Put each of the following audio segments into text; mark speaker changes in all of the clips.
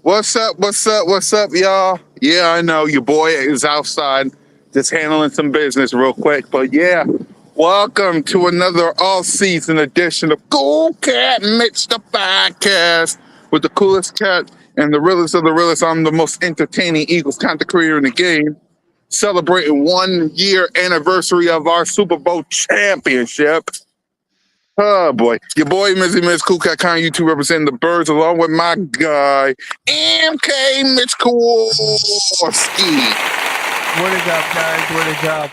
Speaker 1: What's up? What's up? What's up, y'all? Yeah, I know your boy is outside just handling some business real quick. But yeah, welcome to another all-season edition of CoolCat-Mitch, the podcast with the coolest cat and the realest of the realest. I'm the most entertaining Eagles content creator in the game, celebrating 1 year anniversary of our Super Bowl championship. Oh boy, your boy Mizzy Miz CoolCat YouTube representing the Birds along with my guy MK Mitch Kowalski.
Speaker 2: What is up, guys? What is up?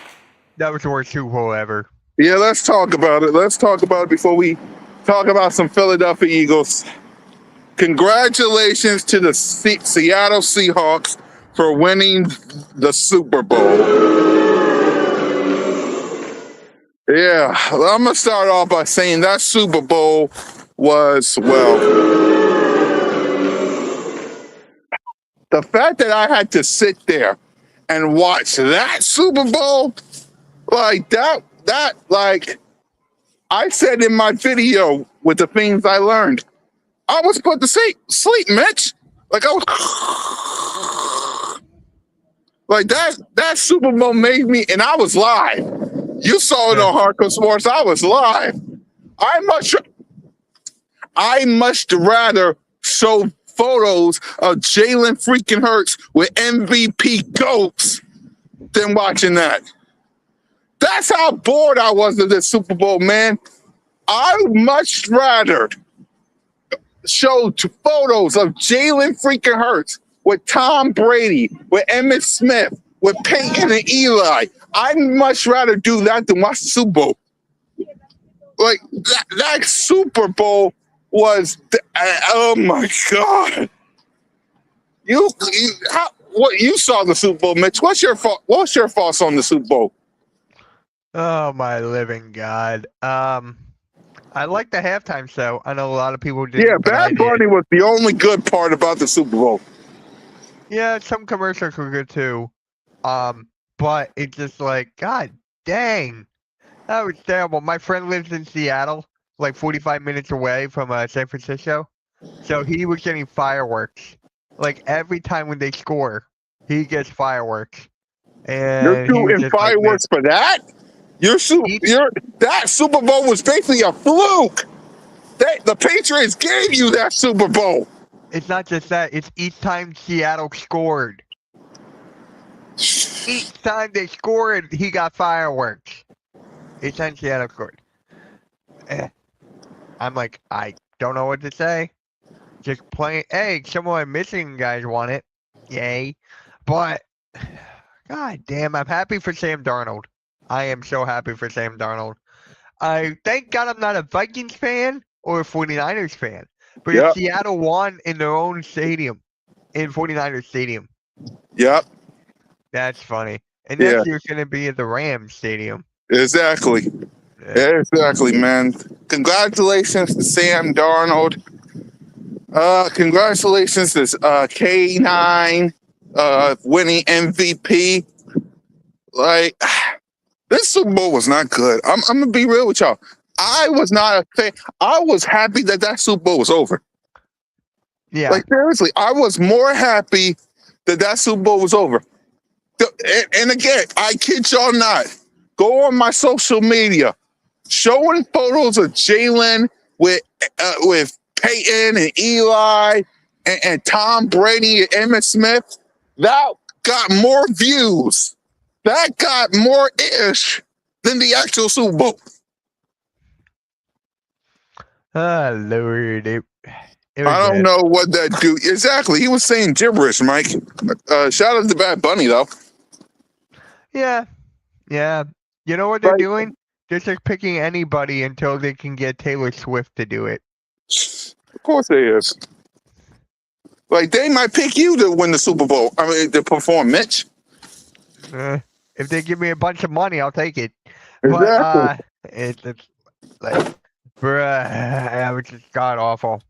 Speaker 2: That was the worst Super Bowl ever.
Speaker 1: Yeah, let's talk about it. Let's talk about it before we talk about some Philadelphia Eagles. Congratulations to the Seattle Seahawks for winning the Super Bowl. Yeah, I'm going to start off by saying that Super Bowl was, well, the fact that I had to sit there and watch that Super Bowl, like that, like I said in my video with the things I learned, I was put to sleep, Mitch. Like I was, like that Super Bowl made me, and I was live. You saw it on Hardcore Sports. I was live. I much rather show photos of Jalen freaking Hurts with MVP goats than watching that. That's how bored I was of this Super Bowl, man. I would much rather show photos of Jalen freaking Hurts with Tom Brady, with Emmitt Smith, with Peyton and Eli. I'd much rather do that than watch the Super Bowl. Like, that Super Bowl was, oh my God. You saw the Super Bowl, Mitch. What's your thoughts on the Super Bowl?
Speaker 2: Oh, my living God. I like the halftime show. I know a lot of people didn't.
Speaker 1: Yeah, Bad Bunny was the only good part about the Super Bowl.
Speaker 2: Yeah, some commercials were good too. But it's just like, God dang, that was terrible. My friend lives in Seattle, like 45 minutes away from San Francisco. So he was getting fireworks. Like every time when they score, he gets fireworks. And
Speaker 1: you're shooting fireworks for that? That Super Bowl was basically a fluke. The Patriots gave you that Super Bowl.
Speaker 2: It's not just that. It's each time Seattle scored. Each time they scored, he got fireworks. Each time Seattle scored. I'm like, I don't know what to say. Just playing. Hey, someone I'm missing, guys want it. Yay. But, God damn, I'm happy for Sam Darnold. I am so happy for Sam Darnold. I thank God I'm not a Vikings fan or a 49ers fan. But
Speaker 1: yep.
Speaker 2: Seattle won in their own stadium, in 49ers Stadium.
Speaker 1: Yep.
Speaker 2: That's funny. And next year's going to be at the Rams Stadium.
Speaker 1: Exactly. Yeah. Exactly, man. Congratulations to Sam Darnold. Congratulations to K9 winning MVP. Like, this Super Bowl was not good. I'm going to be real with y'all. I was not a fan. I was happy that Super Bowl was over.
Speaker 2: Yeah.
Speaker 1: Like, seriously, I was more happy that Super Bowl was over. And again, I kid y'all not. go on my social media, showing photos of Jalen with Peyton and Eli and Tom Brady and Emmitt Smith. That got more views. That got more ish than the actual Super Bowl.
Speaker 2: Oh, Lord. It was
Speaker 1: I don't
Speaker 2: bad.
Speaker 1: know what that dude exactly. He was saying gibberish, Mike. Shout out to Bad Bunny though.
Speaker 2: Yeah. Yeah. You know what they're doing? They're just picking anybody until they can get Taylor Swift to do it.
Speaker 1: Of course they is. Like they might pick you to win the Super Bowl. I mean, to perform, Mitch.
Speaker 2: If they give me a bunch of money, I'll take it.
Speaker 1: Exactly.
Speaker 2: But it's like, bruh, that was just god awful.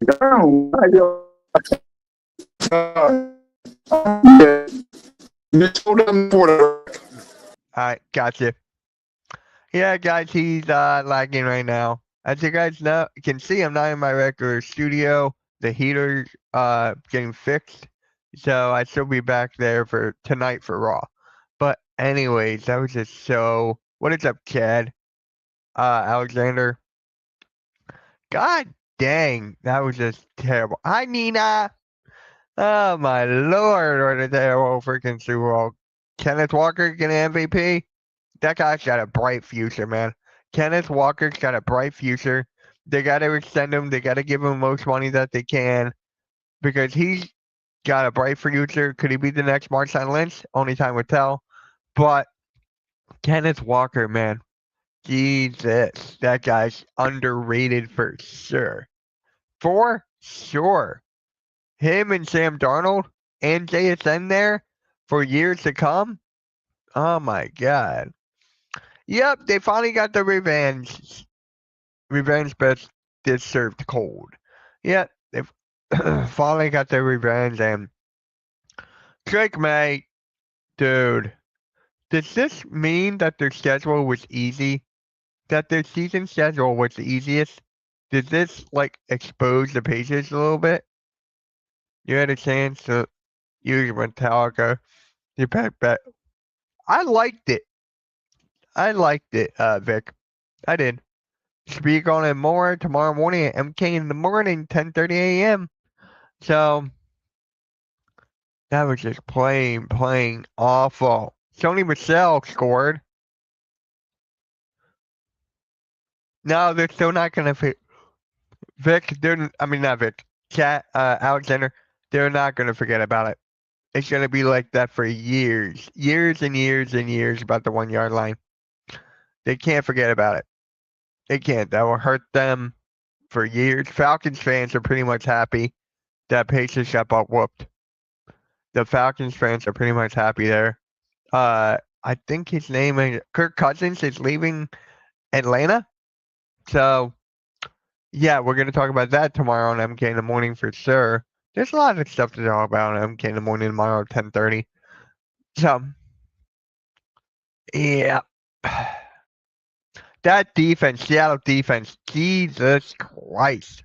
Speaker 2: Alright, gotcha. Yeah, guys, he's lagging right now. As you guys know, you can see I'm not in my regular studio. The heater's getting fixed, so I should be back there for tonight for Raw. But anyways, that was just so. What is up, Chad? Alexander. God dang, that was just terrible. Hi, Nina. Oh my lord, what a terrible freaking Super Bowl. Kenneth Walker getting MVP. That guy's got a bright future, man. Kenneth Walker's got a bright future. They got to extend him. They got to give him the most money that they can because he's got a bright future. Could he be the next Marshawn Lynch? Only time will tell. But Kenneth Walker, man, Jesus, that guy's underrated for sure. For sure. Him and Sam Darnold and JSN there for years to come. Oh my God. Yep, they finally got the revenge. Revenge best deserved cold. Yep, they've finally got their revenge. And Drake May, dude, does this mean that their schedule was easy? That their season schedule was the easiest? Did this like expose the Patriots a little bit? You had a chance to use Metallica. You pack back. I liked it. Vic. I did. Speak on it more tomorrow morning at MK in the morning, 10:30 a.m. So that was just plain awful. Sony Michelle scored. No, they're still not gonna fit. Vic, not Vic. Alexander, they're not gonna forget about it. It's gonna be like that for years and years about the 1 yard line. They can't forget about it. They can't. That will hurt them for years. Falcons fans are pretty much happy that Patriots got butt whooped. The Falcons fans are pretty much happy there. I think his name is Kirk Cousins is leaving Atlanta. So yeah, we're gonna talk about that tomorrow on MK in the morning for sure. There's a lot of stuff to talk about on MK in the morning tomorrow at 10:30. So yeah. That defense, Seattle defense, Jesus Christ.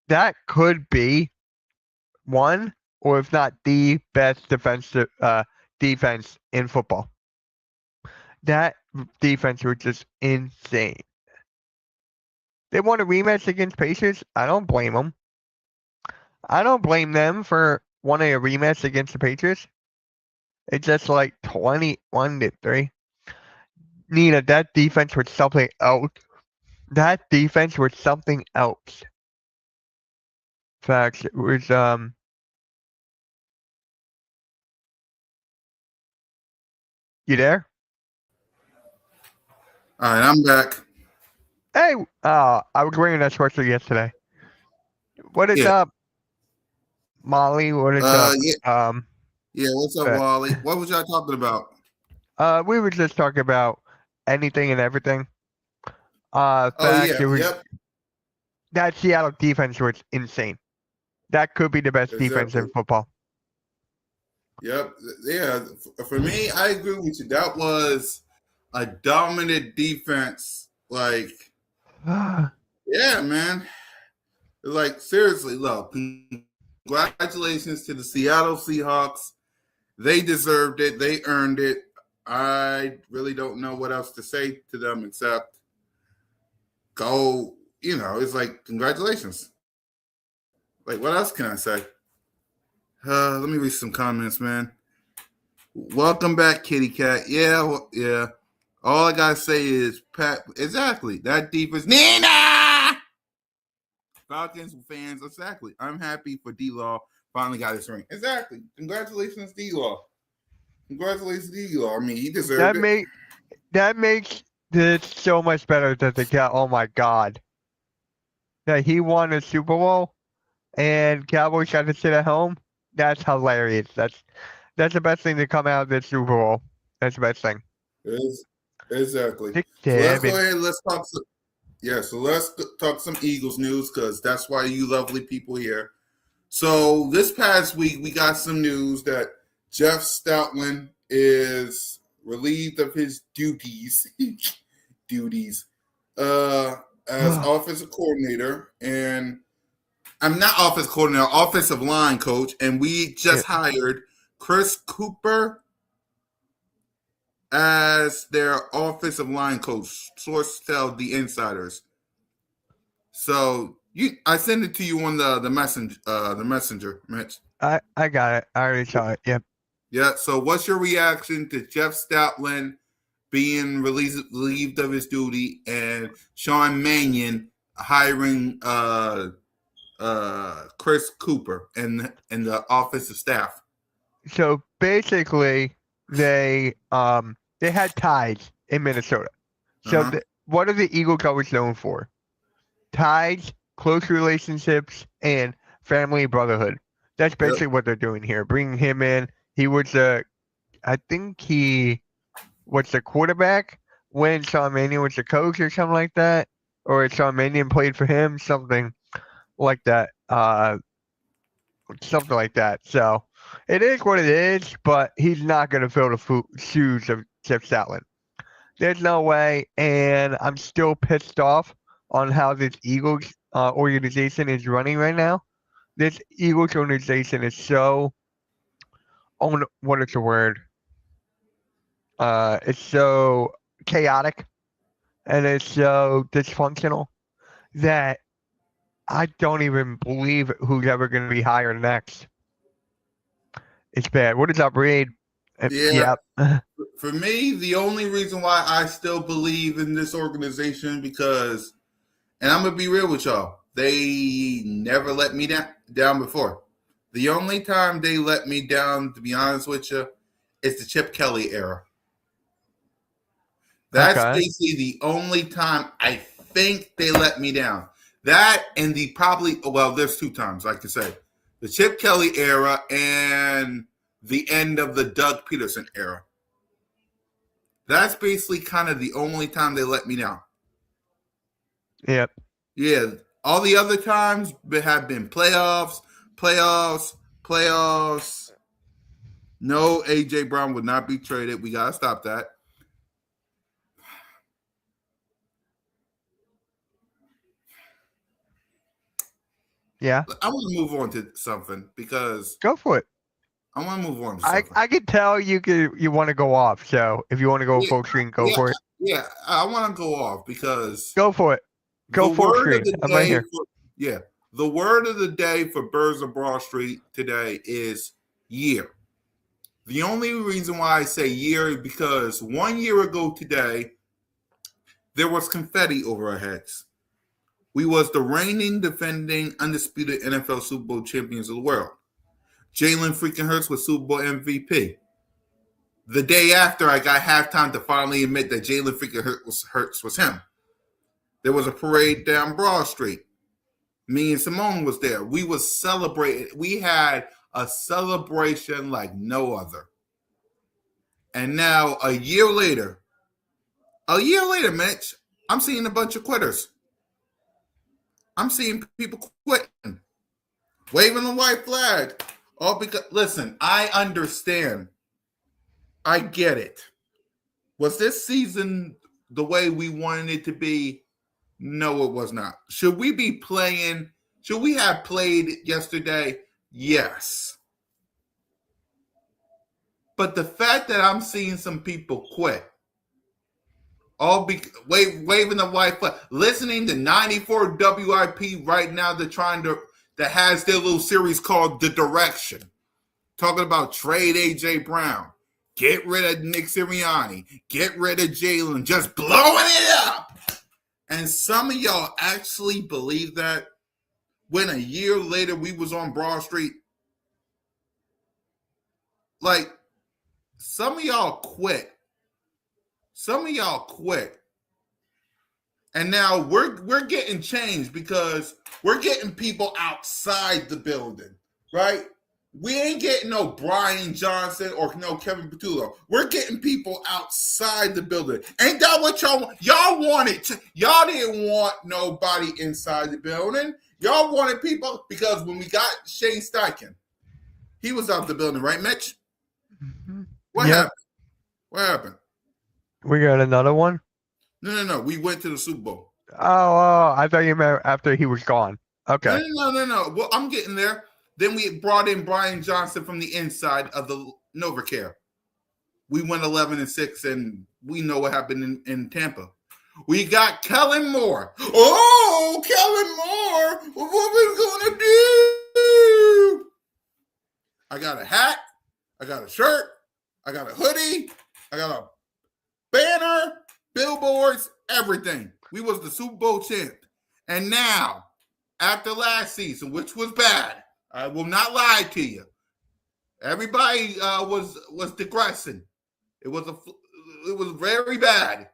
Speaker 2: That could be one, or if not the best defensive defense in football. That defense was just insane. They want a rematch against Pacers. I don't blame them. I don't blame them for wanting a rematch against the Patriots. It's just like 21-3. Nina, that defense was something else. That defense was something else. Facts. It was You there?
Speaker 1: All right, I'm back.
Speaker 2: Hey, I was wearing that sweatshirt yesterday. What is
Speaker 1: Yeah.
Speaker 2: up, Molly? What is up?
Speaker 1: Yeah, what's up, Wally? What was y'all talking about?
Speaker 2: We were just talking about anything and everything. Facts. It was
Speaker 1: Yep.
Speaker 2: that Seattle defense was insane. That could be the best defense
Speaker 1: Exactly.
Speaker 2: in football.
Speaker 1: Yep. Yeah. For me, I agree with you. That was a dominant defense. Like, yeah, man. Like, seriously, look, congratulations to the Seattle Seahawks. They deserved it. They earned it. I really don't know what else to say to them except go. It's like congratulations. Like, what else can I say? Let me read some comments, man. Welcome back, Kitty Cat. Yeah. All I gotta say is Pat. Exactly. That defense, Nina. Falcons fans, exactly. I'm happy for D-Law finally got his ring. Exactly. Congratulations, D-Law. Congratulations, D-Law. I mean, he deserved it.
Speaker 2: That makes this so much better that the cat. Oh my God, that he won a Super Bowl and Cowboys got to sit at home. That's hilarious. That's the best thing to come out of this Super Bowl. That's the best thing.
Speaker 1: Exactly.
Speaker 2: 6-7.
Speaker 1: So let's go ahead and let's talk some Eagles news because that's why you lovely people here. So this past week we got some news that Jeff Stoutland is relieved of his duties as offensive coordinator, and I'm not offensive coordinator, offensive line coach, and we just hired Chris Cooper as their offensive line coach. Sources tell the insiders. So I sent it to you on the messenger, Mitch.
Speaker 2: I got it. I already saw it. Yep.
Speaker 1: Yeah. So what's your reaction to Jeff Stoutland being relieved of his duty and Sean Mannion hiring Chris Cooper and the offensive staff?
Speaker 2: So basically, they had ties in Minnesota. So what are the Eagles always known for? Ties, close relationships, and family brotherhood. That's basically what they're doing here. Bringing him in. He was I think he was the quarterback when Sean Mannion was the coach or something like that. Or Sean Mannion played for him, something like that. Something like that. So it is what it is, but he's not going to fill the shoes of Jeff Stoutland. There's no way, and I'm still pissed off on how this Eagles organization is running right now. This Eagles organization is so, what is the word? It's so chaotic and it's so dysfunctional that I don't even believe who's ever going to be hired next. It's bad. What is up, Reed?
Speaker 1: Yeah. For me, the only reason why I still believe in this organization because, and I'm gonna be real with y'all, they never let me down before. The only time they let me down, to be honest with you, is the Chip Kelly era. That's basically the only time I think they let me down. That and there's two times, like I say. The Chip Kelly era and the end of the Doug Peterson era. That's basically kind of the only time they let me down.
Speaker 2: Yep.
Speaker 1: Yeah. All the other times have been playoffs. No, A.J. Brown would not be traded. We got to stop that.
Speaker 2: Yeah.
Speaker 1: I want to move on to something because
Speaker 2: go for it.
Speaker 1: I want to move on to something.
Speaker 2: I can tell you want to go off. So if you want to go full screen, go for it.
Speaker 1: Yeah, I want to go off because
Speaker 2: go for it. Go full screen. I'm right here.
Speaker 1: The word of the day for Birds of Broad Street today is year. The only reason why I say year is because 1 year ago today, there was confetti over our heads. We was the reigning, defending, undisputed NFL Super Bowl champions of the world. Jalen freaking Hurts was Super Bowl MVP. The day after, I got halftime to finally admit that Jalen freaking Hurts was him. There was a parade down Broad Street. Me and Simone was there. We was celebrating. We had a celebration like no other. And now, a year later, Mitch, I'm seeing a bunch of quitters. I'm seeing people quitting, waving the white flag. All because, listen, I understand. I get it. Was this season the way we wanted it to be? No, it was not. Should we be playing? Should we have played yesterday? Yes. But the fact that I'm seeing some people quit, waving the white flag, listening to 94 WIP right now, that has their little series called The Direction, talking about trade AJ Brown, get rid of Nick Sirianni, get rid of Jalen, just blowing it up. And some of y'all actually believe that when a year later we was on Broad Street. Like, some of y'all quit. And now we're getting changed because we're getting people outside the building, right? We ain't getting no Brian Johnson or no Kevin Patullo. We're getting people outside the building. Ain't that what y'all want? Y'all wanted y'all didn't want nobody inside the building. Y'all wanted people because when we got Shane Steichen, he was out the building, right, Mitch?
Speaker 2: Mm-hmm.
Speaker 1: What happened? What happened?
Speaker 2: We got another one?
Speaker 1: No. We went to the Super Bowl.
Speaker 2: Oh, I thought you meant after he was gone. Okay.
Speaker 1: No. Well, I'm getting there. Then we brought in Brian Johnson from the inside of the NovaCare. We went 11-6, and we know what happened in Tampa. We got Kellen Moore. Oh, Kellen Moore. What we going to do? I got a hat. I got a shirt. I got a hoodie. I got a banner, billboards, everything. We was the Super Bowl champ. And now, after last season, which was bad, I will not lie to you. Everybody was digressing. It was very bad.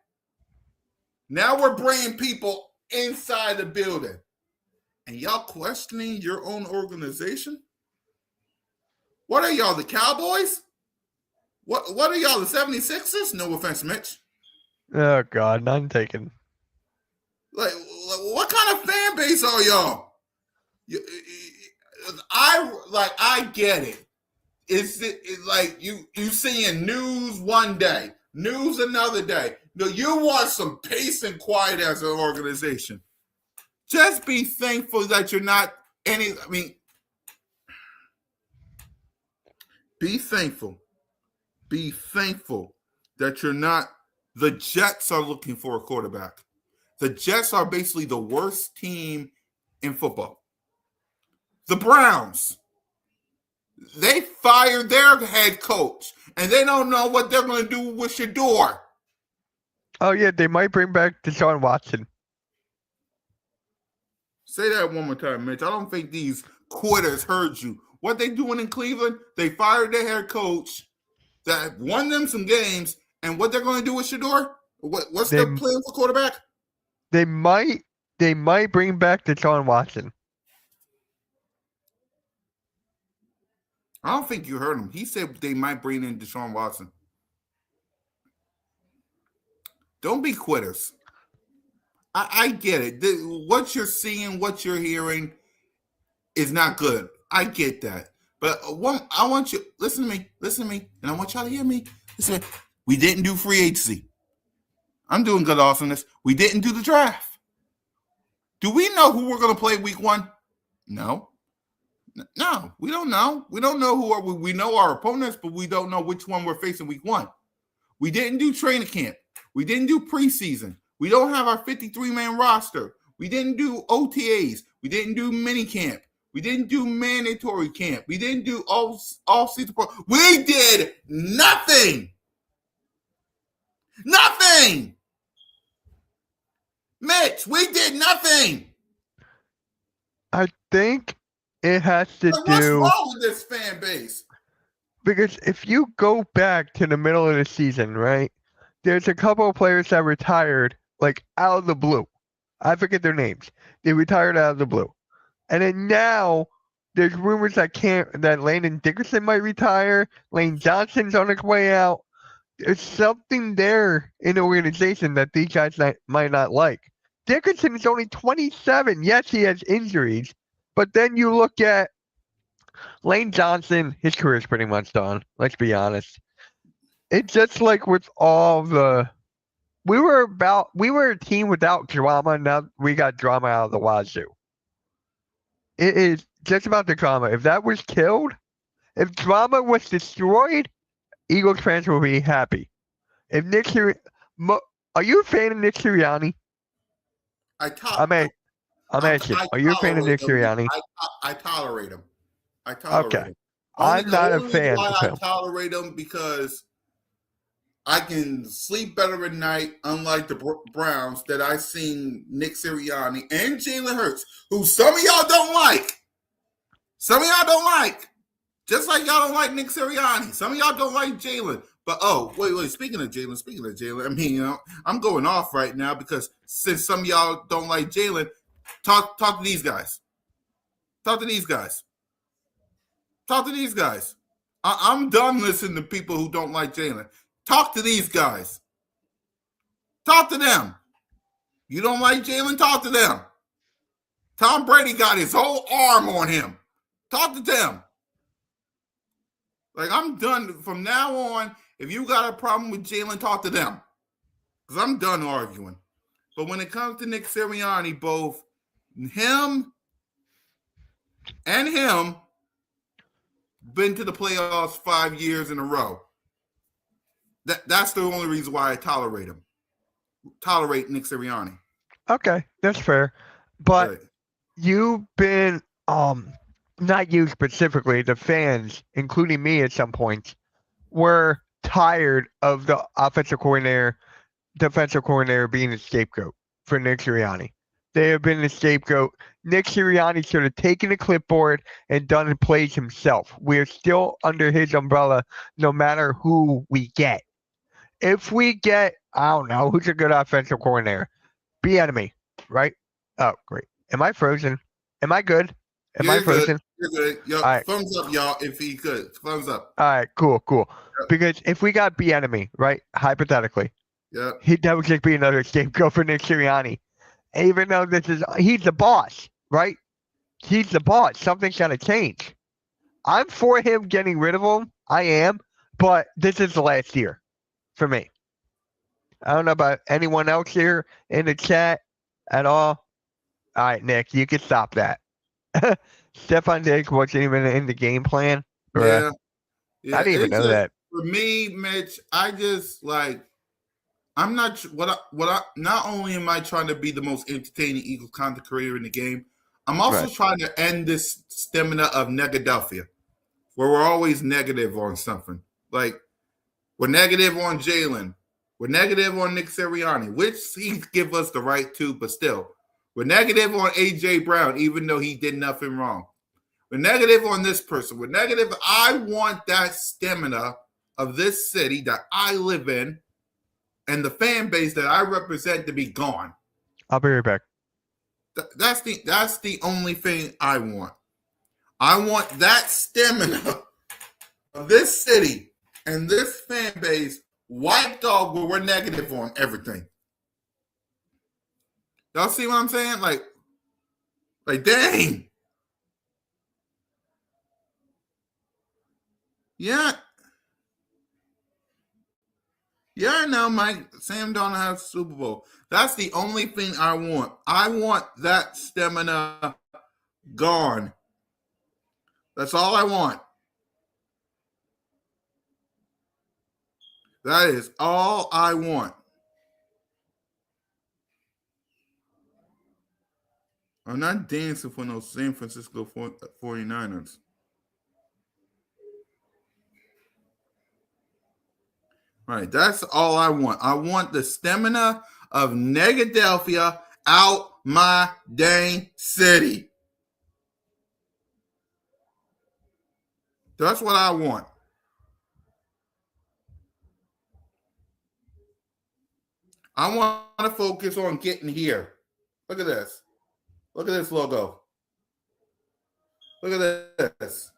Speaker 1: Now we're bringing people inside the building. And y'all questioning your own organization? What are y'all, the Cowboys? What are y'all, the 76ers? No offense, Mitch.
Speaker 2: Oh, God, none taken.
Speaker 1: Like, what kind of fan base are y'all? I get it. It's like you seeing news one day, news another day. No, you want some peace and quiet as an organization. Just be thankful that you're not be thankful. Be thankful that you're not. The Jets are looking for a quarterback. The Jets are basically the worst team in football. The Browns, they fired their head coach, and they don't know what they're going to do with Shador.
Speaker 2: Oh, yeah, they might bring back Deshaun Watson.
Speaker 1: Say that one more time, Mitch. I don't think these quitters heard you. What they doing in Cleveland, they fired their head coach that won them some games, and what they're going to do with Shador? What's their plan for quarterback?
Speaker 2: They might bring back Deshaun Watson.
Speaker 1: I don't think you heard him. He said they might bring in Deshaun Watson. Don't be quitters. I get it. What you're seeing, what you're hearing is not good. I get that. But I want you, listen to me, and I want y'all to hear me. Listen, we didn't do free agency. I'm doing good awesomeness. We didn't do the draft. Do we know who we're going to play week 1? No, we don't know. We don't know we know our opponents, but we don't know which one we're facing week 1. We didn't do training camp. We didn't do preseason. We don't have our 53-man roster. We didn't do OTAs. We didn't do mini camp. We didn't do mandatory camp. We didn't do all-season. We did nothing. Nothing. Mitch, we did nothing.
Speaker 2: I think it has to
Speaker 1: What's
Speaker 2: do
Speaker 1: wrong with this fan base?
Speaker 2: because if you go back to the middle of the season, right, there's a couple of players that retired like out of the blue. I forget their names. They retired out of the blue. And then now there's rumors that Landon Dickerson might retire. Lane Johnson's on his way out. There's something there in the organization that these guys might not like. Dickerson is only 27. Yes, he has injuries. But then you look at Lane Johnson, his career is pretty much done. Let's be honest. It's just like with all the we were a team without drama. Now we got drama out of the wazoo. It is just about the drama. If that was killed, if drama was destroyed, Eagles fans will be happy. If Nick are you a fan of Nick Sirianni?
Speaker 3: I to-
Speaker 2: I'm asking.
Speaker 3: I
Speaker 2: Are you a fan of
Speaker 3: tolerate
Speaker 2: Nick
Speaker 3: him.
Speaker 2: Sirianni?
Speaker 3: I tolerate him. I tolerate
Speaker 2: Okay.
Speaker 3: him.
Speaker 2: I'm
Speaker 3: The
Speaker 2: not a
Speaker 3: only reason
Speaker 2: fan
Speaker 3: why
Speaker 2: of
Speaker 3: I
Speaker 2: him.
Speaker 3: tolerate him because I can sleep better at night, unlike the Browns that I seen Nick Sirianni and Jalen Hurts, who some of y'all don't like. Some of y'all don't like. Just like y'all don't like Nick Sirianni. Some of y'all don't like Jalen. But wait. Speaking of Jalen, I mean, I'm going off right now because since some of y'all don't like Jalen, talk to these guys. Talk to these guys. Talk to these guys. I'm done listening to people who don't like Jalen. Talk to these guys. Talk to them. You don't like Jalen? Talk to them. Tom Brady got his whole arm on him. Talk to them. Like, I'm done. From now on, if you got a problem with Jalen, talk to them. Because I'm done arguing. But when it comes to Nick Sirianni, both him and him been to the playoffs 5 years in a row. That's the only reason why I tolerate him. Tolerate Nick Sirianni.
Speaker 2: Okay, that's fair. But
Speaker 3: Right.
Speaker 2: you've been not you specifically, the fans, including me at some points, were tired of the offensive coordinator, defensive coordinator being a scapegoat for Nick Sirianni. They have been the scapegoat. Nick Sirianni should have taken a clipboard and done plays himself. We're still under his umbrella no matter who we get. If we get, I don't know, who's a good offensive coordinator? Bieniemy, right? Oh, great. Am I frozen? Am I good? Am I frozen?
Speaker 3: You're good. Yo,
Speaker 2: All right.
Speaker 3: Thumbs up, y'all, if he could. Thumbs up.
Speaker 2: All right, cool.
Speaker 3: Yep.
Speaker 2: Because if we got Bieniemy, right, hypothetically,
Speaker 3: Yeah.
Speaker 2: that would just be another scapegoat for Nick Sirianni. Even though he's the boss, right? He's the boss. Something's got to change. I'm for him getting rid of him. I am, but this is the last year for me. I don't know about anyone else here in the chat at all. All right, Nick, you can stop that. Stefan Diggs wasn't even in the game plan.
Speaker 3: Yeah.
Speaker 2: I didn't even know that.
Speaker 3: For me, Mitch, I just like I'm not not only am I trying to be the most entertaining Eagles content creator in the game, I'm also trying to end this stamina of negadelphia, where we're always negative on something. Like we're negative on Jalen, we're negative on Nick Sirianni, which he give us the right to, but still, we're negative on AJ Brown, even though he did nothing wrong. We're negative on this person. We're negative. I want that stamina of this city that I live in and the fan base that I represent to be gone.
Speaker 2: I'll be right back.
Speaker 3: That's the only thing I want. I want that stamina of this city and this fan base wiped off where we're negative on everything. Y'all see what I'm saying? Like dang. Yeah. Yeah, no, Mike. Sam Darnold has Super Bowl. That's the only thing I want. I want that stamina gone. That's all I want. That is all I want. I'm not dancing for no San Francisco 49ers. All right, that's all I want. I want the stamina of Negadelphia out my dang city. That's what I want. I want to focus on getting here. Look at this. Look at this logo. Look at this.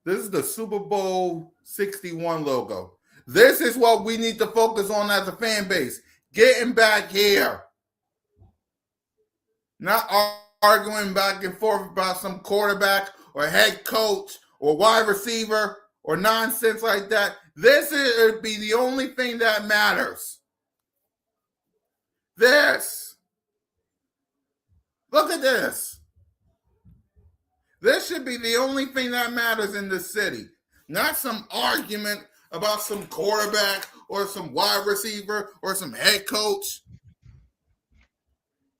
Speaker 3: This is the Super Bowl 61 logo. This is what we need to focus on as a fan base. Getting back here. Not arguing back and forth about some quarterback or head coach or wide receiver or nonsense like that. This would be the only thing that matters. This. Look at this. This should be the only thing that matters in the city. Not some argument about some quarterback or some wide receiver or some head coach.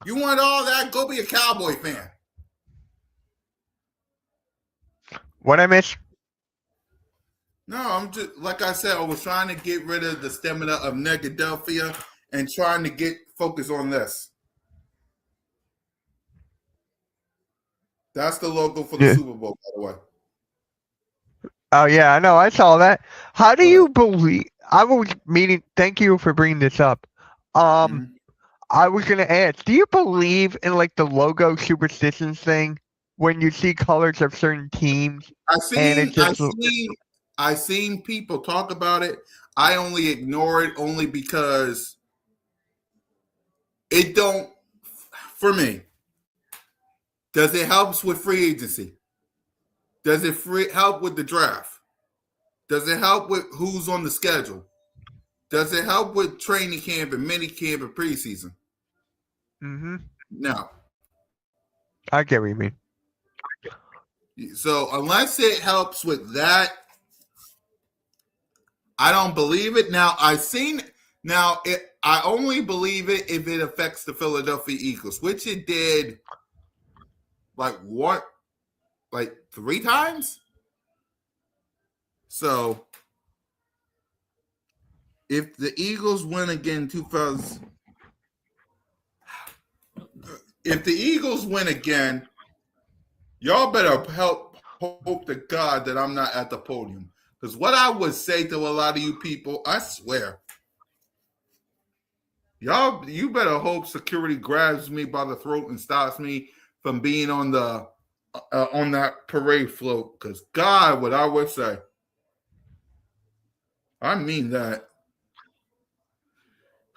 Speaker 3: You want all that? Go be a Cowboy fan.
Speaker 2: What I miss?
Speaker 3: No, I'm just like I said. I was trying to get rid of the stamina of Negadelphia and trying to get focus on this. That's the logo for the Super Bowl, by the way.
Speaker 2: Oh yeah, I know. I saw that. How do
Speaker 3: Right.
Speaker 2: you believe? I was meaning. Thank you for bringing this up. I was gonna ask. Do you believe in like the logo superstitions thing when you see colors of certain teams?
Speaker 3: I seen people talk about it. I only ignore it only because it don't. For me, does it help with free agency? Does it help with the draft? Does it help with who's on the schedule? Does it help with training camp and mini camp and preseason?
Speaker 2: Mm-hmm.
Speaker 3: No.
Speaker 2: I get what you mean.
Speaker 3: So unless it helps with that, I don't believe it. Now I only believe it if it affects the Philadelphia Eagles, which it did like 3 times. So if the Eagles win again if the Eagles win again, y'all better hope to God that I'm not at the podium. Because what I would say to a lot of you people, I swear, you better hope security grabs me by the throat and stops me from being on the on that parade float. Because God, what I would say, I mean that.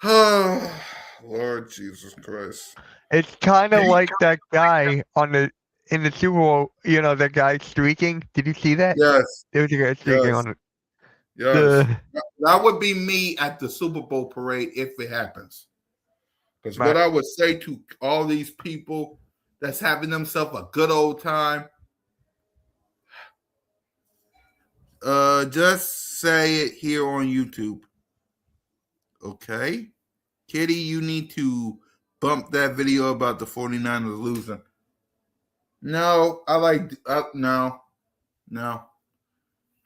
Speaker 3: Oh, Lord Jesus Christ.
Speaker 2: It's kind of like that guy in the Super Bowl. You know, that guy streaking. Did you see that?
Speaker 3: Yes.
Speaker 2: There was a guy streaking on it.
Speaker 3: Yes. That would be me at the Super Bowl parade if it happens. Because what I would say to all these people that's having themselves a good old time, just say it here on YouTube. Okay? Kitty, you need to bump that video about the 49ers losing. No, no.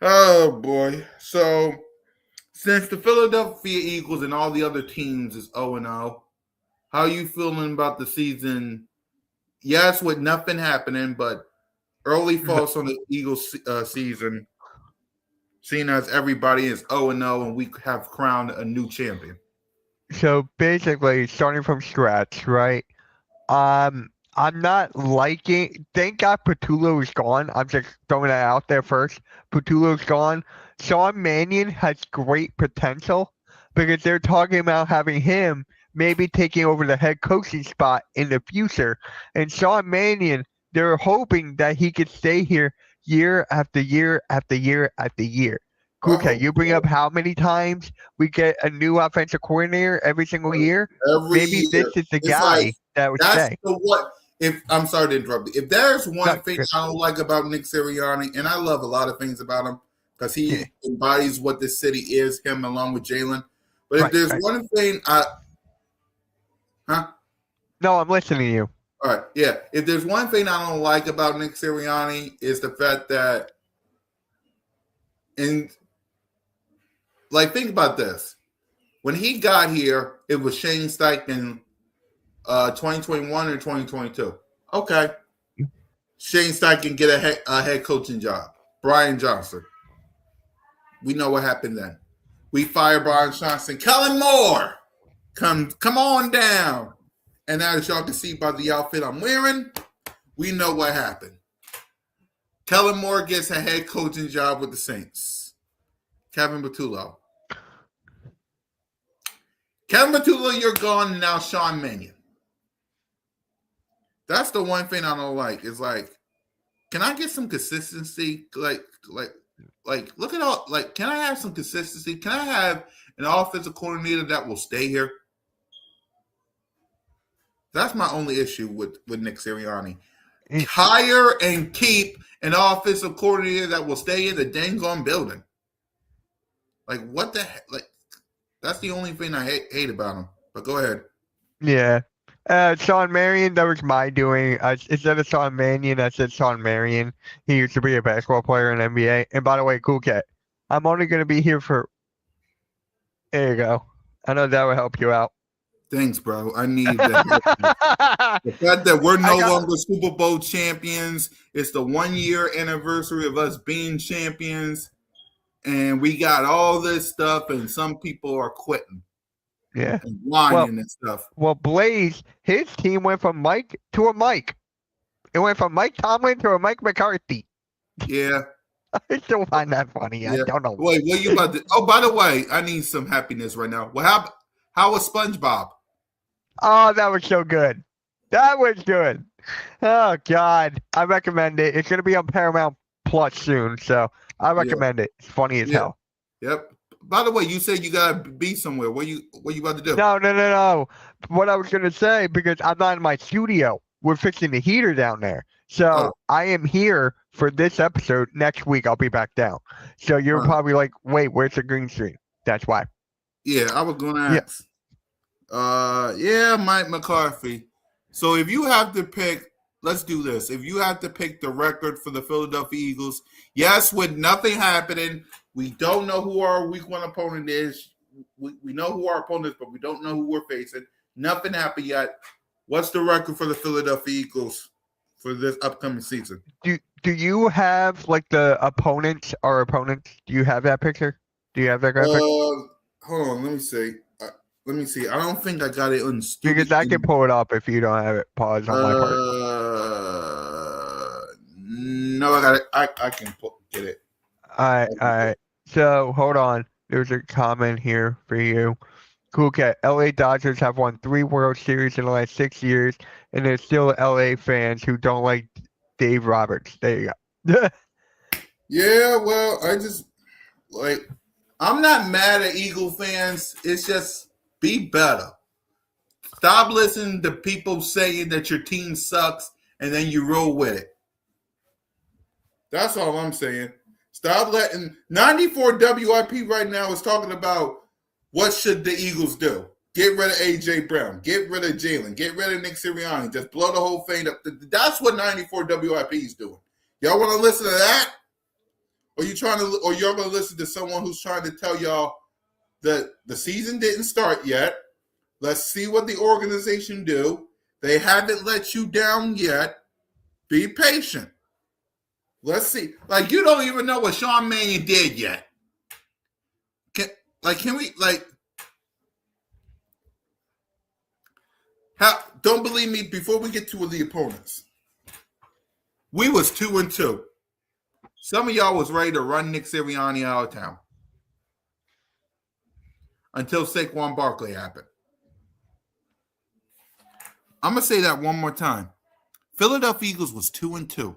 Speaker 3: Oh, boy. So, since the Philadelphia Eagles and all the other teams is 0-0, how are you feeling about the season? Yes, with nothing happening, but early thoughts on the Eagles season, seeing as everybody is 0-0 and we have crowned a new champion.
Speaker 2: So basically, starting from scratch, right? I'm not liking. Thank God Patullo is gone. I'm just throwing that out there first. Patullo's gone. Sean Mannion has great potential because they're talking about having him maybe taking over the head coaching spot in the future. And Sean Mannion, they're hoping that he could stay here year after year after year after year. CoolCat, you bring up how many times we get a new offensive coordinator every single year? Maybe this is the guy that would stay.
Speaker 3: I'm sorry to interrupt you. If there's one thing I don't like about Nick Sirianni, and I love a lot of things about him because he embodies what this city is, him along with Jalen. But if there's one thing
Speaker 2: No, I'm listening to you.
Speaker 3: All right, yeah. If there's one thing I don't like about Nick Sirianni is the fact that, think about this. When he got here, it was Shane Steichen 2021 or 2022. Okay. Shane Steichen get a head coaching job. Brian Johnson. We know what happened then. We fired Brian Johnson. Kellen Moore, come on down. And as y'all can see by the outfit I'm wearing, we know what happened. Kellen Moore gets a head coaching job with the Saints. Kevin Patullo. Kevin Patullo, you're gone, and now Sean Mannion. That's the one thing I don't like. Is can I get some consistency? Look at all. Can I have some consistency? Can I have an offensive coordinator that will stay here? That's my only issue with Nick Sirianni. Hire and keep an offensive coordinator that will stay in the dang on building. Like, what the heck? Like, that's the only thing I hate about him. But go ahead.
Speaker 2: Yeah. Sean Marion, that was my doing. Instead of Sean Mannion, I said Sean Marion. He used to be a basketball player in NBA. And by the way, CoolCat, I'm only going to be here for. There you go. I know that would help you out.
Speaker 3: Thanks, bro. I need that. The fact that we're no longer Super Bowl champions, it's the 1 year anniversary of us being champions, and we got all this stuff, and some people are quitting.
Speaker 2: Yeah.
Speaker 3: And whining and stuff.
Speaker 2: Well, Blaze, his team went from Mike to a Mike. It went from Mike Tomlin to a Mike McCarthy.
Speaker 3: Yeah.
Speaker 2: I still find that funny. Yeah. I don't know.
Speaker 3: Wait, what you about to? Oh, by the way, I need some happiness right now. Well, how was SpongeBob?
Speaker 2: Oh, that was so good. That was good. Oh God, I recommend it. It's gonna be on Paramount Plus soon, so I recommend it. It's funny as hell.
Speaker 3: Yep. By the way, you said you gotta be somewhere. What you about to do?
Speaker 2: No. What I was gonna say, because I'm not in my studio, we're fixing the heater down there. So I am here for this episode. Next week I'll be back down. So you're probably like, wait, where's the green screen? That's why.
Speaker 3: Yeah, I was gonna ask. Mike McCarthy. So if you have to pick, let's do this. If you have to pick the record for the Philadelphia Eagles, yes, with nothing happening, we don't know who our week 1 opponent is. We know who our opponent is, but we don't know who we're facing. Nothing happened yet. What's the record for the Philadelphia Eagles for this upcoming season?
Speaker 2: Do you have like the opponents? Do you have that picture? Do you have that graphic?
Speaker 3: Hold on, let me see. I don't think I got it on stupid.
Speaker 2: Because I can pull it up if you don't have it. Pause on my part.
Speaker 3: No, I got it. I can get it.
Speaker 2: All right. So hold on. There's a comment here for you. CoolCat. LA Dodgers have won 3 World Series in the last 6 years, and there's still LA fans who don't like Dave Roberts. There you go.
Speaker 3: Yeah, well, I'm not mad at Eagle fans. It's just be better. Stop listening to people saying that your team sucks and then you roll with it. That's all I'm saying. Stop letting 94 WIP right now is talking about what should the Eagles do. Get rid of A.J. Brown. Get rid of Jalen. Get rid of Nick Sirianni. Just blow the whole thing up. That's what 94 WIP is doing. Y'all want to listen to that? Or y'all going to listen to someone who's trying to tell y'all that the season didn't start yet. Let's see what the organization do. They haven't let you down yet. Be patient. Let's see. Like, you don't even know what Sean Mannion did yet. Don't believe me, before we get to the opponents. We was 2-2. Some of y'all was ready to run Nick Sirianni out of town. Until Saquon Barkley happened. I'm going to say that one more time. Philadelphia Eagles was 2-2.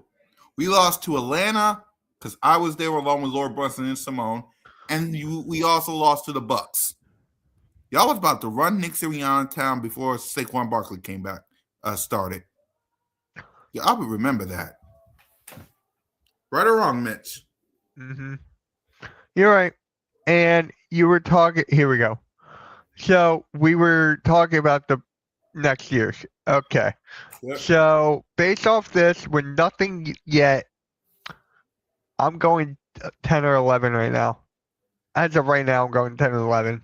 Speaker 3: We lost to Atlanta because I was there along with Lord Brunson and Simone. And we also lost to the Bucks. Y'all was about to run Nick Sirianni town before Saquon Barkley came back, started. Yeah, I would remember that. Right or wrong, Mitch?
Speaker 2: Mm-hmm. You're right. And you were talking. Here we go. So we were talking about the next year. Okay.
Speaker 3: Yep.
Speaker 2: So based off this, with nothing yet, I'm going 10 or 11 right now. As of right now, I'm going 10 or 11.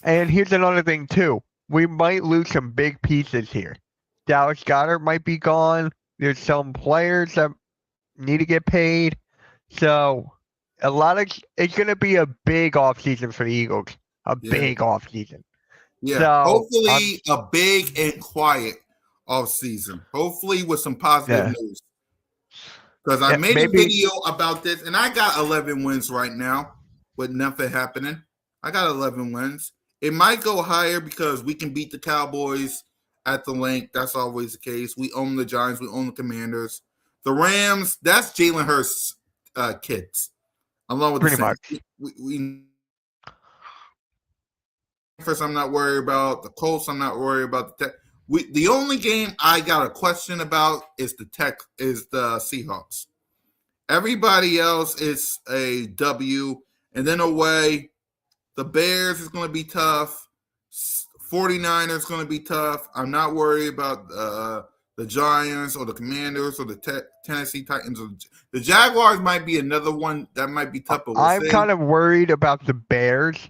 Speaker 2: And here's another thing, too. We might lose some big pieces here. Dallas Goedert might be gone. There's some players that need to get paid. So it's going to be a big offseason for the Eagles. Big offseason.
Speaker 3: Yeah,
Speaker 2: so
Speaker 3: hopefully a big and quiet offseason. Hopefully with some positive news. Because I made a video about this, and I got 11 wins right now with nothing happening. I got 11 wins. It might go higher because we can beat the Cowboys at the link. That's always the case. We own the Giants. We own the Commanders. The Rams, that's Jalen Hurts' kids. Along with
Speaker 2: pretty
Speaker 3: the Saints. First, I'm not worried about the Colts. I'm not worried about the Tech. The only game I got a question about is the Seahawks. Everybody else is a W, And then away, the Bears is going to be tough. 49ers is going to be tough. I'm not worried about the Giants or the Commanders or the Tennessee Titans. The Jaguars might be another one that might be tough. But
Speaker 2: I'm kind of worried about the Bears.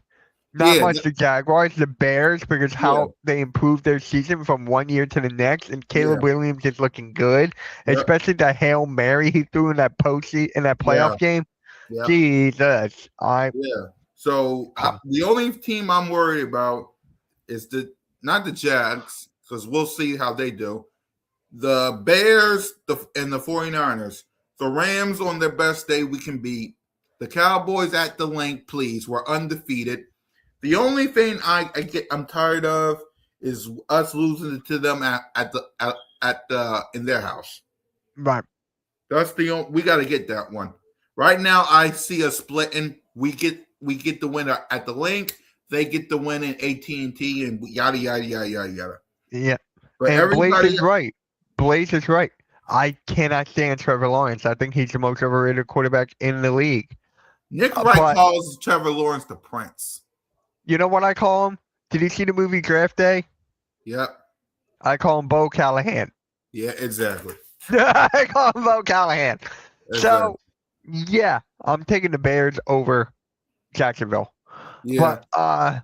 Speaker 2: Not much the Jaguars, the Bears, because how they improved their season from one year to the next, and Caleb Williams is looking good, especially the Hail Mary he threw in that playoff game.
Speaker 3: Yep.
Speaker 2: Jesus.
Speaker 3: So the only team I'm worried about is not the Jags, because we'll see how they do. The Bears and the 49ers. The Rams on their best day we can beat. The Cowboys at the link, please. We're undefeated. The only thing I'm tired of is us losing to them in their house.
Speaker 2: Right.
Speaker 3: That's we got to get that one. Right now, I see us splitting. We get the winner at the link. They get the win in AT&T and yada yada yada yada yada.
Speaker 2: Yeah.
Speaker 3: But
Speaker 2: and Blaze is right. Blaze is right. I cannot stand Trevor Lawrence. I think he's the most overrated quarterback in the league.
Speaker 3: Nick Wright calls Trevor Lawrence the Prince.
Speaker 2: You know what I call him? Did you see the movie Draft Day?
Speaker 3: Yep.
Speaker 2: I call him Bo Callahan.
Speaker 3: Yeah, exactly.
Speaker 2: I call him Bo Callahan. Exactly. So, yeah, I'm taking the Bears over Jacksonville.
Speaker 3: Yeah.
Speaker 2: But,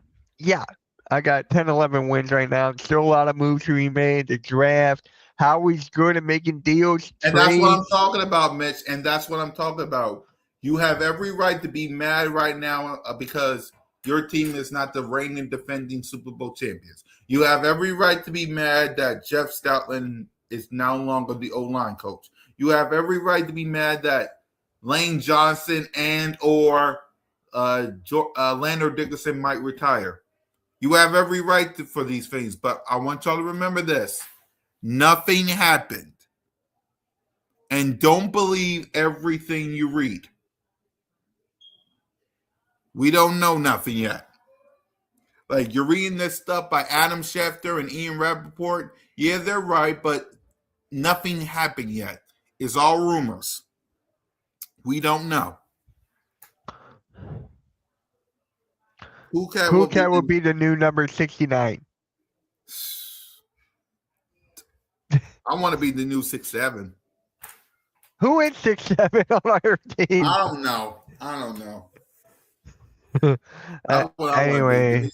Speaker 2: I got 10, 11 wins right now. Still a lot of moves to be made. The draft. Howie's good at making deals.
Speaker 3: And that's what I'm talking about, Mitch. And that's what I'm talking about. You have every right to be mad right now because your team is not the reigning defending Super Bowl champions. You have every right to be mad that Jeff Stoutland is no longer the O-line coach. You have every right to be mad that Lane Johnson and or Landon Dickerson might retire. You have every right for these things. But I want y'all to remember this. Nothing happened. And don't believe everything you read. We don't know nothing yet. Like, you're reading this stuff by Adam Schefter and Ian Rappaport. Yeah, they're right, but nothing happened yet. It's all rumors. We don't know.
Speaker 2: CoolCat will be the new number 69.
Speaker 3: I want to be the new 6'7".
Speaker 2: Who is 6'7" on our team?
Speaker 3: I don't know.
Speaker 2: Anyway.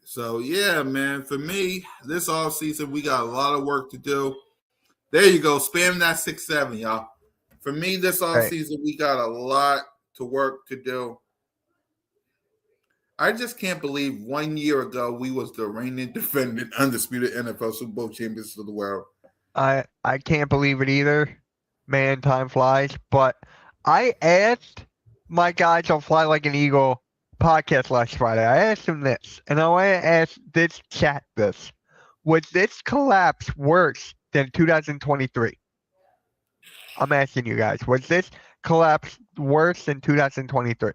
Speaker 3: So, yeah, man, for me, this offseason, we got a lot of work to do. There you go. Spam that 6'7", y'all. For me, this offseason, we got a lot to work to do. I just can't believe 1 year ago we was the reigning defending undisputed NFL Super Bowl champions of the world.
Speaker 2: I can't believe it either. Man, time flies. But I asked my guys on Fly Like an Eagle podcast last Friday. I asked them this, and I want to ask this chat this. Was this collapse worse than 2023? I'm asking you guys. Was this collapse worse than 2023?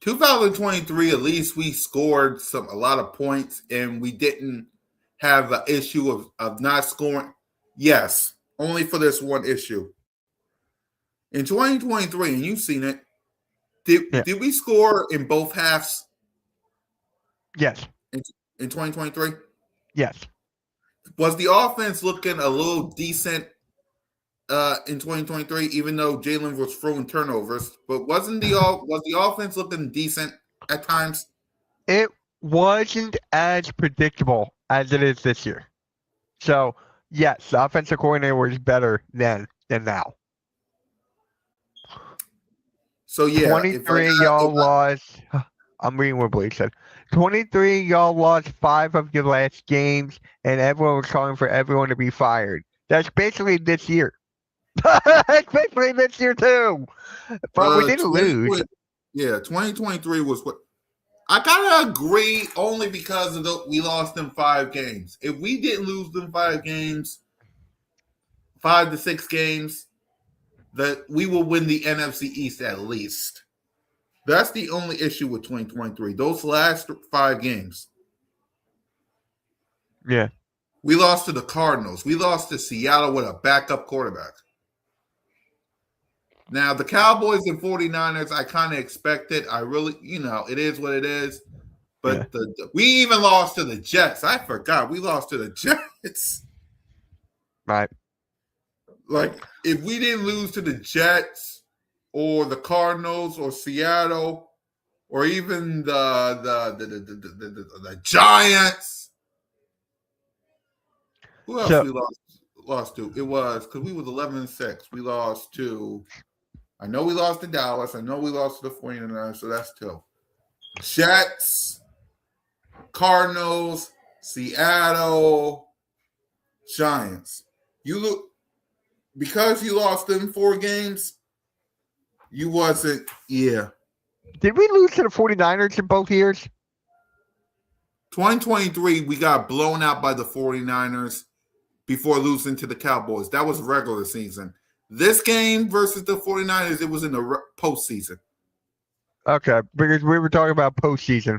Speaker 3: 2023, at least we scored a lot of points, and we didn't have an issue of not scoring. Yes, only for this one issue. In 2023, and you've seen it, did we score in both halves?
Speaker 2: Yes.
Speaker 3: In 2023?
Speaker 2: Yes.
Speaker 3: Was the offense looking a little decent in 2023, even though Jalen was throwing turnovers? But was the offense looking decent at times?
Speaker 2: It wasn't as predictable as it is this year. So, yes, the offensive coordinator was better then than now.
Speaker 3: So, yeah.
Speaker 2: 23 y'all lost. I'm reading what Blake said. 23 y'all lost 5 of your last games, and everyone was calling for everyone to be fired. That's basically this year. That's basically this year, too. But we didn't lose.
Speaker 3: Yeah, 2023 was what. I gotta agree only because we lost them 5 games. If we didn't lose them 5 games, 5 to 6 games, that we will win the NFC East at least. That's the only issue with 2023. Those last 5 games.
Speaker 2: Yeah.
Speaker 3: We lost to the Cardinals. We lost to Seattle with a backup quarterback. Now, the Cowboys and 49ers, I kind of expected. I really, it is what it is. But we even lost to the Jets. I forgot. We lost to the Jets.
Speaker 2: Right.
Speaker 3: Like, if we didn't lose to the Jets or the Cardinals or Seattle or even the Giants, who else we lost to? It was because we was 11-6. We lost to. I know we lost to Dallas. I know we lost to the 49ers, so that's 2. Jets, Cardinals, Seattle, Giants. You look because you lost them 4 games, you wasn't,
Speaker 2: Did we lose to the 49ers in both years?
Speaker 3: 2023, we got blown out by the 49ers before losing to the Cowboys. That was regular season. This game versus the 49ers, it was in the postseason.
Speaker 2: Okay, because we were talking about postseason.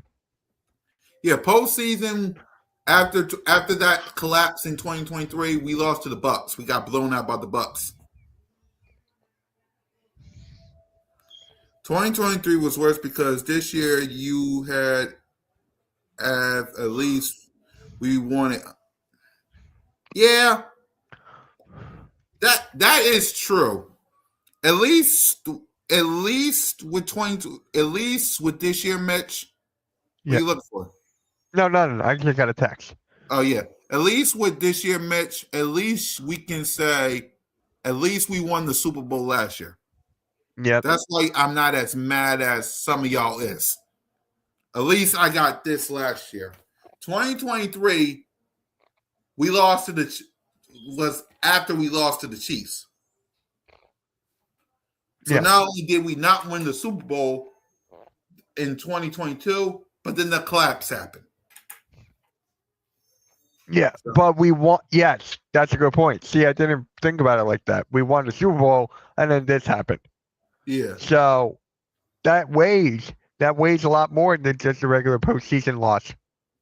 Speaker 3: Yeah, postseason, after that collapse in 2023, we lost to the Bucs. We got blown out by the Bucs. 2023 was worse because this year you had at least we won it. Yeah, that is true. At least with 22, at least with this year, Mitch. What are you looking for?
Speaker 2: No. I just got a text.
Speaker 3: Oh yeah, at least with this year, Mitch. At least we can say, at least we won the Super Bowl last year.
Speaker 2: Yeah,
Speaker 3: that's why I'm not as mad as some of y'all is. At least I got this last year. 2023, we lost to was after we lost to the Chiefs. So not only did we not win the Super Bowl in 2022, but then the collapse happened.
Speaker 2: Yeah, but we won. Yes, that's a good point. See, I didn't think about it like that. We won the Super Bowl, and then this happened.
Speaker 3: Yeah.
Speaker 2: So that weighs a lot more than just a regular postseason loss.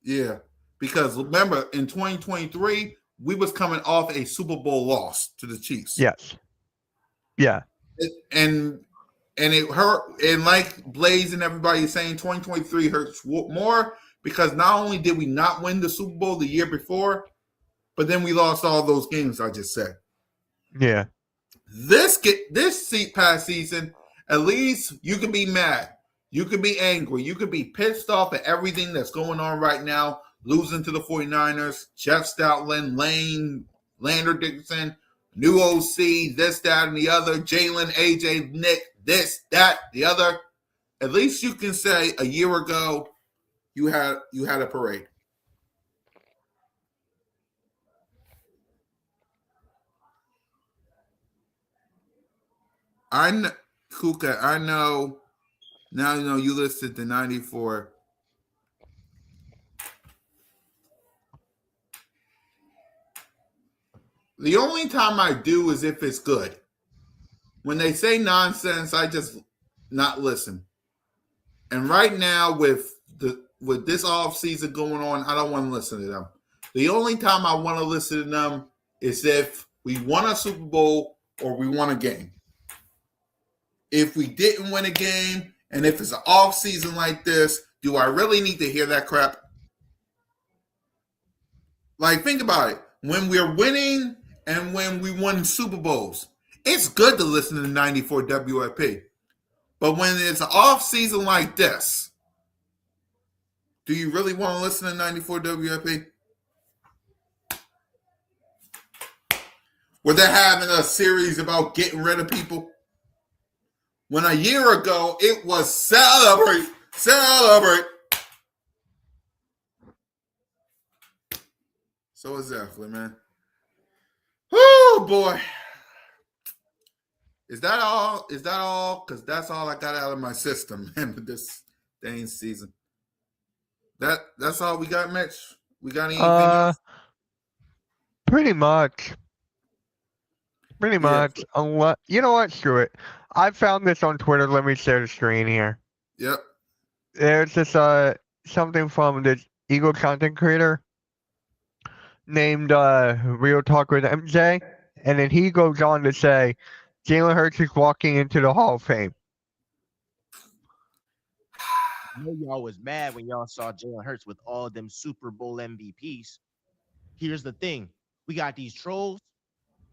Speaker 3: Yeah, because remember in 2023 we was coming off a Super Bowl loss to the Chiefs.
Speaker 2: Yes. Yeah.
Speaker 3: And it hurt. And like Blaze and everybody is saying, 2023 hurts more because not only did we not win the Super Bowl the year before, but then we lost all those games I just said.
Speaker 2: Yeah.
Speaker 3: This past season, at least you can be mad. You can be angry. You can be pissed off at everything that's going on right now. Losing to the 49ers, Jeff Stoutland, Lander Dickinson, new OC, this, that, and the other, Jalen, AJ, Nick, this, that, the other. At least you can say a year ago you had a parade. I know, CoolCat, I know. Now you know you listed the 94. The only time I do is if it's good. When they say nonsense, I just not listen. And right now, with this off season going on, I don't want to listen to them. The only time I want to listen to them is if we won a Super Bowl or we won a game. If we didn't win a game, and if it's an off season like this, do I really need to hear that crap? Like, think about it. When we're winning and when we won Super Bowls, it's good to listen to 94 WFP. But when it's an off season like this, do you really want to listen to 94 WFP? Were they having a series about getting rid of people? When a year ago, it was celebrate. So exactly, man. Oh, boy. Is that all? Because that's all I got out of my system, man, for this dang season. That's all we got, Mitch? We got anything else?
Speaker 2: Pretty much. Unless, you know what? Screw it. I found this on Twitter. Let me share the screen here.
Speaker 3: Yep.
Speaker 2: There's this something from this Eagle content creator named Real Talk with MJ, and then he goes on to say Jalen Hurts is walking into the Hall of Fame.
Speaker 4: I know y'all was mad when y'all saw Jalen Hurts with all them Super Bowl MVPs. Here's the thing: we got these trolls,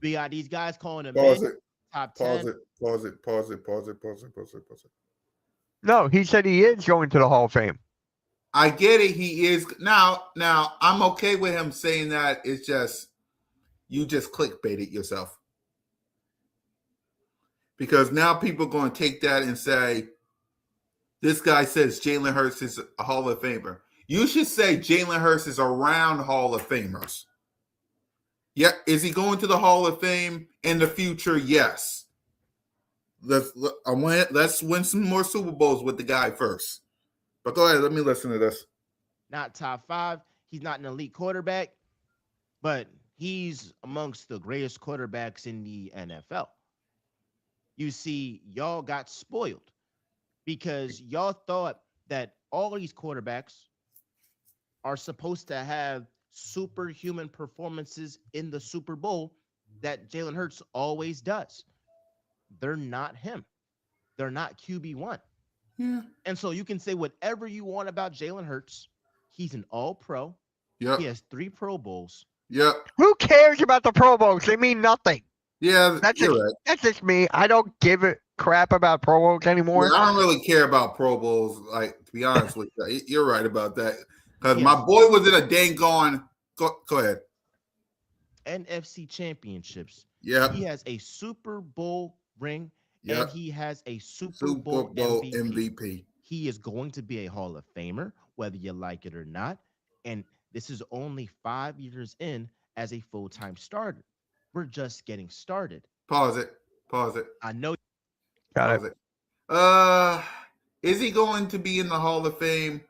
Speaker 4: we got these guys calling him
Speaker 3: Pause
Speaker 4: mid,
Speaker 3: it.
Speaker 4: top
Speaker 3: Pause
Speaker 4: 10.
Speaker 3: it. Pause it. Pause it. Pause it. Pause it. Pause it. Pause it.
Speaker 2: No, he said he is going to the Hall of Fame.
Speaker 3: I get it. He is now. I'm okay with him saying that. It's just you just clickbaited yourself because now people are going to take that and say this guy says Jalen Hurts is a Hall of Famer. You should say Jalen Hurts is around Hall of Famers. Yeah, is he going to the Hall of Fame in the future? Yes. Let's win some more Super Bowls with the guy first. But go ahead, let me listen to this.
Speaker 4: Not top 5. He's not an elite quarterback, but he's amongst the greatest quarterbacks in the NFL. You see, y'all got spoiled because y'all thought that all these quarterbacks are supposed to have superhuman performances in the Super Bowl that Jalen Hurts always does. They're not him. They're not QB1.
Speaker 3: Yeah.
Speaker 4: And so you can say whatever you want about Jalen Hurts. He's an all-pro.
Speaker 3: Yep.
Speaker 4: He has 3 Pro Bowls.
Speaker 3: Yep.
Speaker 2: Who cares about the Pro Bowls? They mean nothing.
Speaker 3: Yeah,
Speaker 2: That's
Speaker 3: you're
Speaker 2: just,
Speaker 3: right.
Speaker 2: That's just me. I don't give a crap about Pro Bowls anymore.
Speaker 3: Yeah, I don't really care about Pro Bowls, like, to be honest with you. You're right about that. Because
Speaker 4: Yes.
Speaker 3: my boy was in a dang gone. Go ahead.
Speaker 4: NFC championships.
Speaker 3: Yeah.
Speaker 4: He has a Super Bowl ring
Speaker 3: Yep.
Speaker 4: and he has a Super Bowl MVP. He is going to be a Hall of Famer, whether you like it or not. And this is only 5 years in as a full-time starter. We're just getting started.
Speaker 3: Pause it.
Speaker 4: I know.
Speaker 2: Got
Speaker 3: Pause
Speaker 2: it.
Speaker 3: it. Is he going to be in the Hall of Fame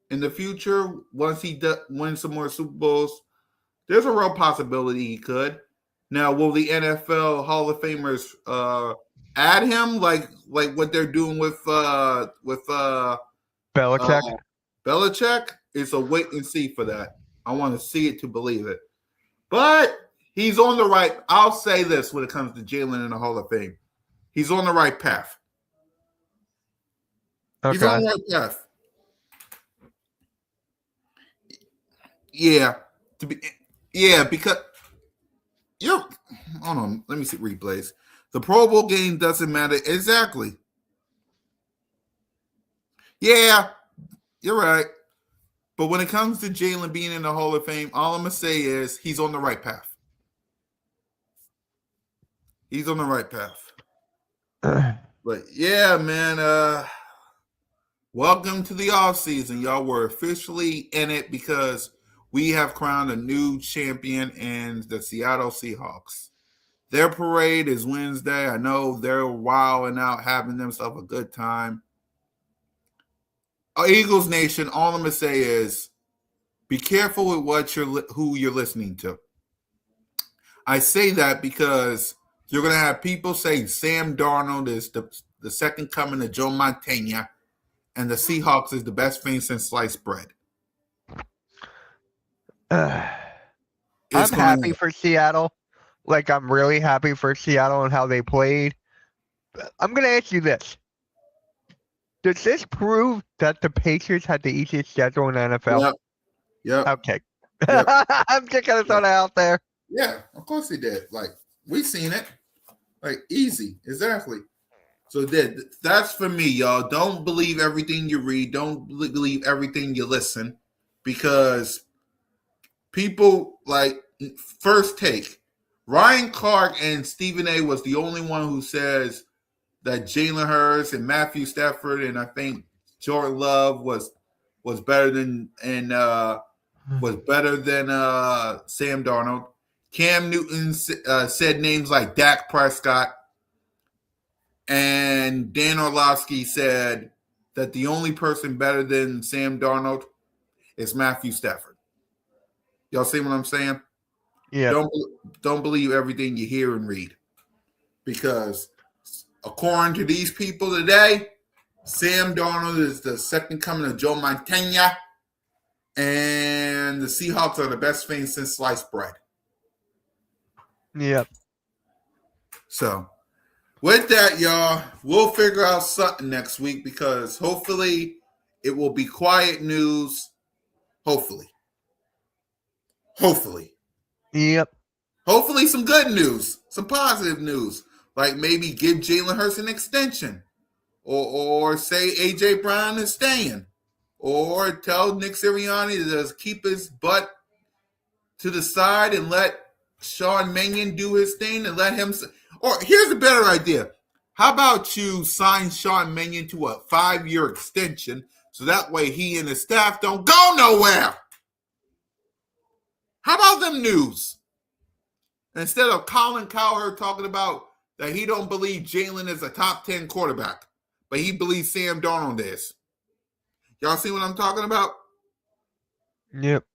Speaker 3: in the future once he wins some more Super Bowls? There's a real possibility he could. Now, will the NFL Hall of Famers add him like what they're doing with
Speaker 2: Belichick.
Speaker 3: Belichick? It's a wait and see for that. I want to see it to believe it. But he's on the right. I'll say this when it comes to Jalen in the Hall of Fame. He's on the right path.
Speaker 2: Okay.
Speaker 3: He's on the right path. Yeah. Because hold on. Let me see replays. The Pro Bowl game doesn't matter. Exactly. Yeah, you're right. But when it comes to Jalen being in the Hall of Fame, all I'm going to say is he's on the right path. He's on the right path. But yeah, man, welcome to the offseason. Y'all were officially in it because we have crowned a new champion in the Seattle Seahawks. Their parade is Wednesday. I know they're wilding out, having themselves a good time. Eagles Nation, all I'm going to say is be careful with who you're listening to. I say that because you're going to have people say Sam Darnold is the second coming of Joe Montana, and the Seahawks is the best thing since sliced bread.
Speaker 2: I'm happy for Seattle. Like, I'm really happy for Seattle and how they played. I'm going to ask you this. Does this prove that the Patriots had the easiest schedule in the NFL?
Speaker 3: Yep.
Speaker 2: Okay.
Speaker 3: Yep.
Speaker 2: I'm just going to throw that out there.
Speaker 3: Yeah, of course they did. Like, we've seen it. Like, easy. Exactly. So that's for me, y'all. Don't believe everything you read. Don't believe everything you listen. Because people, like, first take. Ryan Clark and Stephen A. was the only one who says that Jalen Hurts and Matthew Stafford and I think Jordan Love was better than Sam Darnold. Cam Newton said names like Dak Prescott, and Dan Orlovsky said that the only person better than Sam Darnold is Matthew Stafford. Y'all see what I'm saying?
Speaker 2: Yeah.
Speaker 3: Don't believe everything you hear and read, because according to these people today, Sam Darnold is the second coming of Joe Montana, and the Seahawks are the best thing since sliced bread.
Speaker 2: Yep.
Speaker 3: So, With that, y'all, we'll figure out something next week because hopefully it will be quiet news. Hopefully.
Speaker 2: Yep.
Speaker 3: Hopefully some good news, some positive news. Like maybe give Jalen Hurts an extension. Or say A.J. Brown is staying. Or tell Nick Sirianni to just keep his butt to the side and let Sean Mannion do his thing and let him. Or here's a better idea. How about you sign Sean Mannion to a 5-year extension so that way he and his staff don't go nowhere? How about them news? Instead of Colin Cowherd talking about that he don't believe Jalen is a top 10 quarterback, but he believes Sam Darnold is. Y'all see what I'm talking about?
Speaker 2: Yep.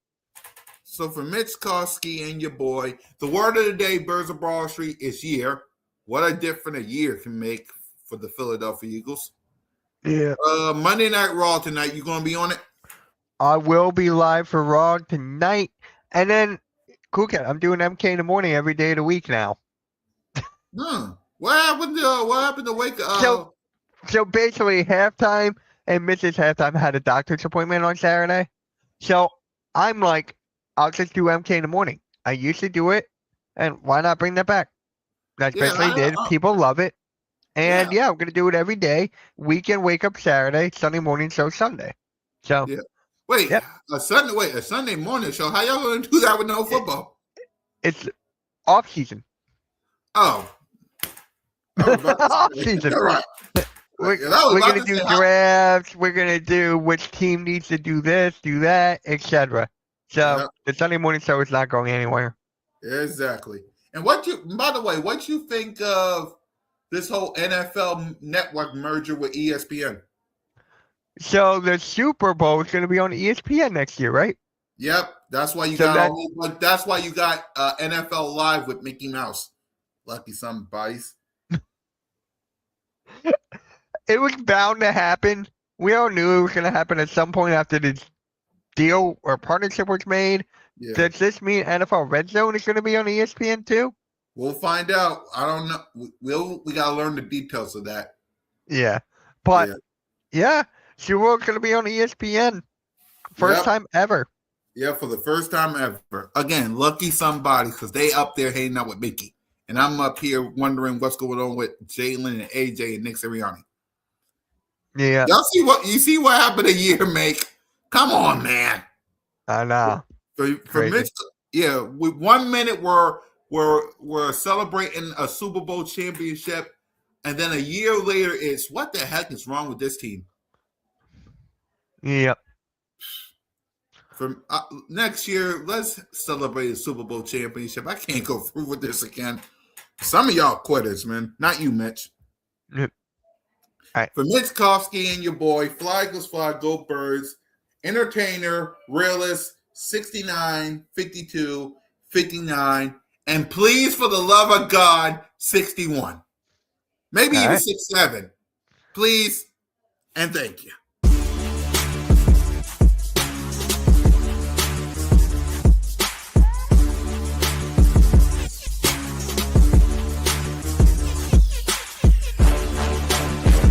Speaker 3: So for Mitch Koski and your boy, the word of the day, Birds of Broad Street, is year. What a difference a year can make for the Philadelphia Eagles.
Speaker 2: Yeah.
Speaker 3: Monday Night Raw tonight. You going to be on it?
Speaker 2: I will be live for Raw tonight. And then, CoolCat, I'm doing MK in the morning every day of the week now.
Speaker 3: What happened to wake up?
Speaker 2: So basically, halftime and Mrs. Halftime had a doctor's appointment on Saturday. So I'm like, I'll just do MK in the morning. I used to do it, and why not bring that back? That's basically did. People love it. And yeah, I'm going to do it every day. Weekend wake up Saturday, Sunday morning show Sunday. So
Speaker 3: Wait, a Sunday morning show. How y'all going to do that with no football?
Speaker 2: It's off season.
Speaker 3: Oh.
Speaker 2: Off season.
Speaker 3: Right.
Speaker 2: We're going to do drafts. We're going to do which team needs to do this, do that, etc. So the Sunday morning show is not going anywhere.
Speaker 3: Exactly. And by the way, what you think of this whole NFL network merger with ESPN?
Speaker 2: So the Super Bowl is going to be on ESPN next year, right?
Speaker 3: Yep. That's why you got NFL Live with Mickey Mouse. Lucky somebody's.
Speaker 2: It was bound to happen. We all knew it was going to happen at some point after this deal or partnership was made. Yeah. Does this mean NFL Red Zone is going to be on ESPN too?
Speaker 3: We'll find out. I don't know. We got to learn the details of that.
Speaker 2: Yeah. But Super Bowl's going to be on ESPN. First time ever.
Speaker 3: Yeah, for the first time ever. Again, lucky somebody because they up there hanging out with Mickey. And I'm up here wondering what's going on with Jalen and AJ and Nick Sirianni.
Speaker 2: Yeah.
Speaker 3: You see what happened a year, Make? Come on, man.
Speaker 2: I know.
Speaker 3: For Mitch, we 1 minute we're celebrating a Super Bowl championship, and then a year later it's what the heck is wrong with this team?
Speaker 2: Yep.
Speaker 3: For next year, let's celebrate a Super Bowl championship. I can't go through with this again. Some of y'all quitters, man. Not you, Mitch.
Speaker 2: Yep. All right.
Speaker 3: For Mitch Kofsky and your boy, Fly Goes Fly, Go Birds, entertainer, realist, 69, 52, 59, and please, for the love of God, 61. Maybe even 67. Please, and thank you.